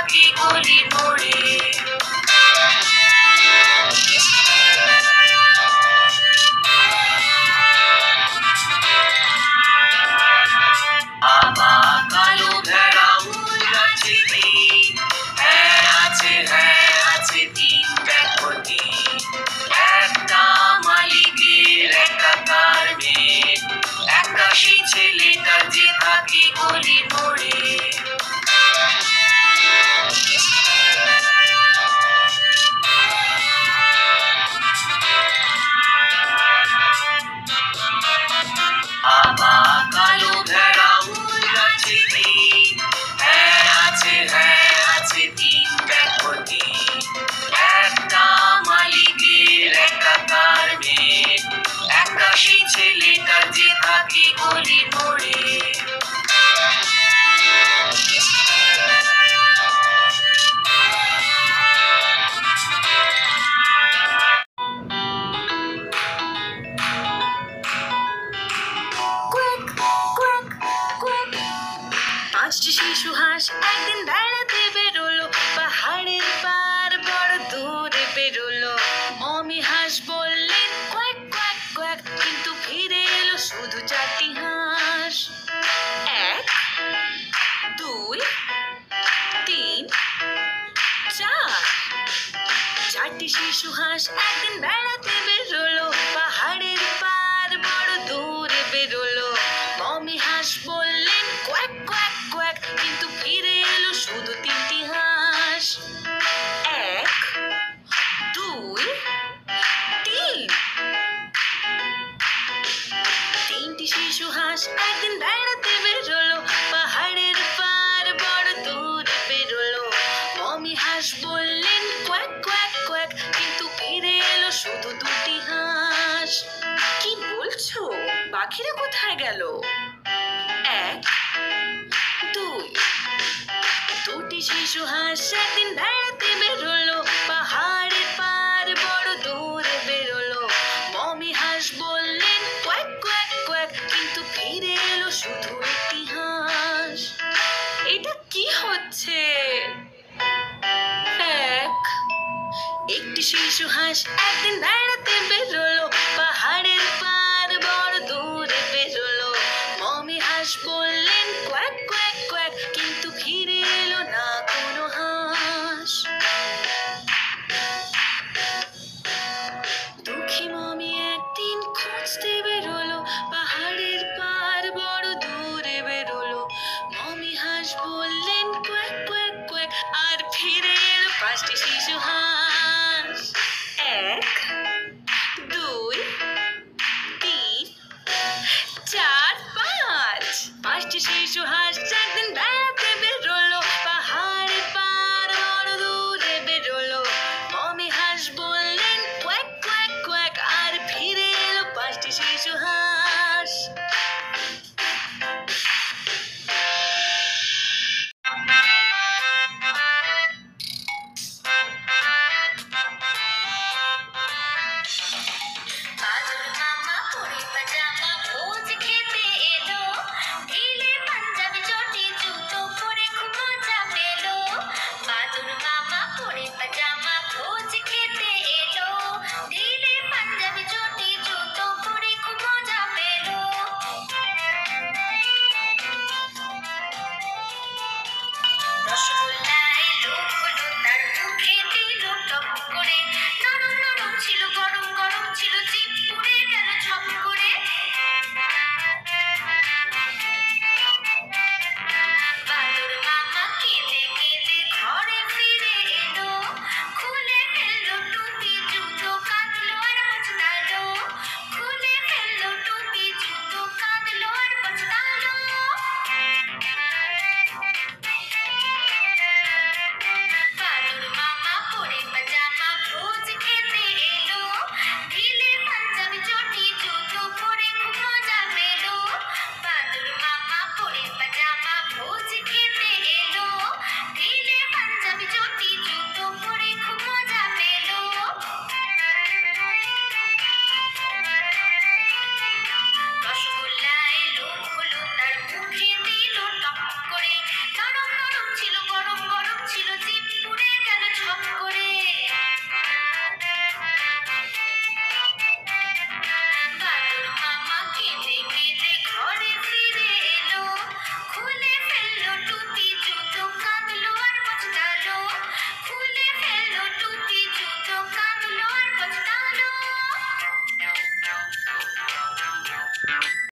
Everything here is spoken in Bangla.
থাকে গলির মোড়ে। বাবা কালো ভেড়া উড়াচ্ছে দিন, হ্যাঁ আছে দিন দেখো দিন। একটা মালিকের একাকার মেয়ে, একা সেই ছেলেটার যে থাকে গলির মোড়ে। বাবা কালো ভেড়া উড়াচ্ছে দিন, হ্যাঁ আছে দিন দেখো দিন। একটা মালিকের একাকার মেয়ে, একা সেই ছেলেটার যে থাকে গলির মোড়ে। পাঁচটি শিশু হাঁস একদিন বেড়াতে বেরোলো, পাহাড়ের পার বড় দূরে বেরোলো। মমি হাঁস বললেন কোয়াক কোয়াক কোয়াক, কিন্তু ফিরে এলো শুধু চারটি হাঁস। 1 2 3 4। চারটি শিশু হাঁস একদিন বেড়াতে বেরোলো, পাহাড়ের পার বড় দূরে বেরোলো। মমি হাঁস বললেন কোয়াক কোয়াক কোয়াক, কিন্তু ফিরে এলো শুধু তিনটি হাঁস। 1 2 3। তিনটি শিশু হাঁস একদিন বেড়াতে বেরোলো, পাহাড়ের পার বড় দূরে বেরোলো। মমি হাঁস বললেন কোয়াক কোয়াক কোয়াক, কিন্তু ফিরে এলো শুধু দুটি হাঁস। কি বলছো? পাখিরা কোথায় গেল? 1 2। দুটি শিশু হাঁস একদিন বেড়াতে বেরোলো, পাহাড়ের পার বড় দূরে বেরোলো। মমি হাঁস বললেন কোয়াক কোয়াক কোয়াক, কিন্তু ফিরে এলো শুধু একটি হাঁস। এটা কি হচ্ছে? একটি শিশু হাঁস একদিন বেড়াতে বেরোলো, পাহাড়ের পার বড় দূরে বেরোলো। মমি হাঁস বললেন কোয়াক কোয়াক কোয়াক, কিন্তু ফিরে এলো না কোনো হাঁস। দুঃখী মমি একদিন খুঁজতে বেরোলো, পাহাড়ের পার বড় দূরে বেরোলো। মমি হাঁস বললেন কোয়াক কোয়াক কোয়াক, আর ফিরে এলো পাঁচটি শিশু হাঁস। 1 2 3 4 5। পাঁচটি শিশু হাঁস একদিন বেড়াতে বেরোলো, পাহাড়ের পার বড় দূরে বেরোলো। মমি হাঁস বললেন কোয়াক কোয়াক কোয়াক, আর ফিরে এলো পাঁচটি শিশু হাঁস। বাদুড় মামা পরে পাজামা ভোজ খেতে এলো, ঢিলে পাঞ্জাবি চটি জুতো পরে খুব মজা পেলো। বাদুড় মামা পরে পাজামা ভোজ খেতে এলো, ঢিলে পাঞ্জাবি চটি জুতো পরে খুব মজা পেলো। রসগোল্লা